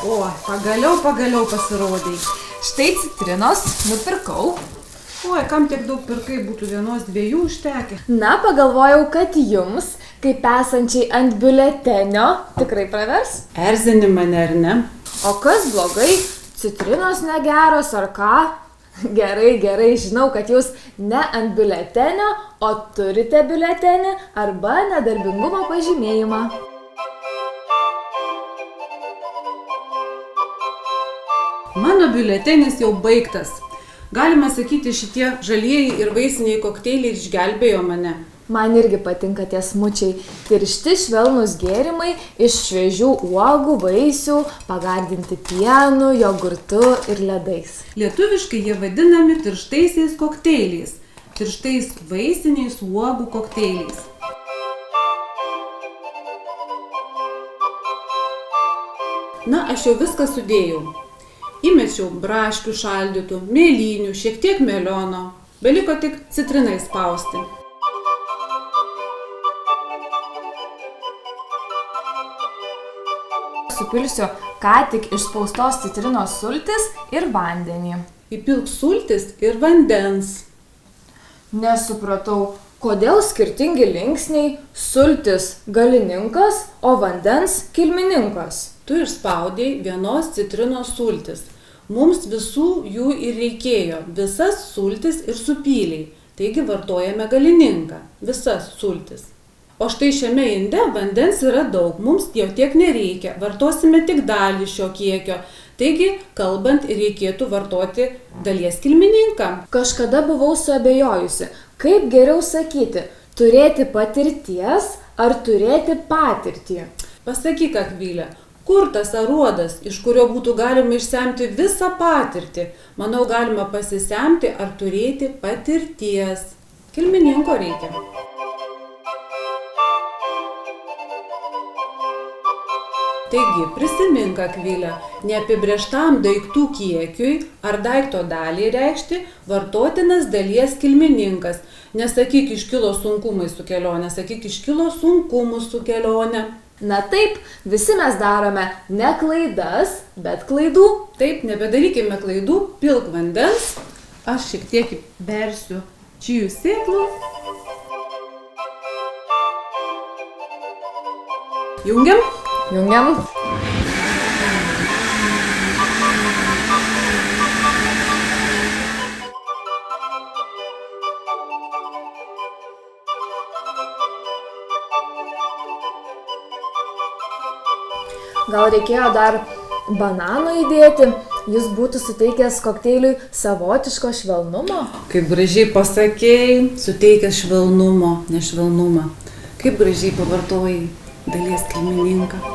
O, pagaliau pasirodai. Štai citrinos nupirkau. Oi, kam tiek daug pirkai, būtų vienos dviejų užtekę. Na, pagalvojau, kad jums, kaip esančiai ant biuletenio, tikrai pravers. Erzini mane, ar ne? O kas blogai? Citrinos negeros ar ką? Gerai, žinau, kad jūs ne ant biuletenio, o turite biuletenį arba nedarbingumo pažymėjimą. Mano biuletenis jau baigtas. Galima sakyti, šitie žalieji ir vaisiniai kokteiliai išgelbėjo mane. Man irgi patinka tie smučiai. Tiršti švelnūs gėrimai iš šviežių uogų, vaisių, pagardinti pienu, jogurtu ir ledais. Lietuviškai jie vadinami tirštaisiais kokteiliais. Tirštais vaisiniais uogų kokteiliais. Na, aš jau viską sudėjau. Įmečiau braškių šaldytų, mėlynių, šiek tiek meliono. Beliko tik citrinai spausti. Supilsiu ką tik išspaustos citrinos sultis ir vandenį. Įpilk sultis ir vandens. Nesupratau, kodėl skirtingi linksniai sultis galininkas, o vandens kilmininkas. Tu išspaudei vienos citrinos sultis. Mums visų jų ir reikėjo, visas sultis ir supyliai. Taigi vartojame galininką, visas sultis. O štai šiame inde vandens yra daug, mums jau tiek nereikia, vartosime tik dalį šio kiekio. Taigi, kalbant, reikėtų vartoti dalies kilmininką. Kažkada buvau suabejojusi, kaip geriau sakyti, turėti patirties ar turėti patirtį. Pasakyk, Akvilė, kur tas aruodas, iš kurio būtų galima išsemti visą patirtį? Manau, galima pasisemti ar turėti patirties. Kilmininko reikia. Taigi, prisimink, Akvilė, neapibrėžtam daiktų kiekiui ar daikto daliai reikšti vartotinas dalies kilmininkas. Nesakyk iškilo sunkumai su kelionė, sakyk iškilo sunkumų su kelionė. Na taip, visi mes darome ne klaidas, bet klaidų. Taip, nebedarykime klaidų, pilk vandens. Aš šiek tiek įbersiu čijų sėklų. Jungiam? Jungiam. Gal reikėjo dar banano įdėti, jis būtų suteikęs kokteiliui savotiško švelnumo. Kaip gražiai pasakėjai, suteikęs švelnumo, ne švelnumą. Kaip gražiai pavartojai dalies kilmininką.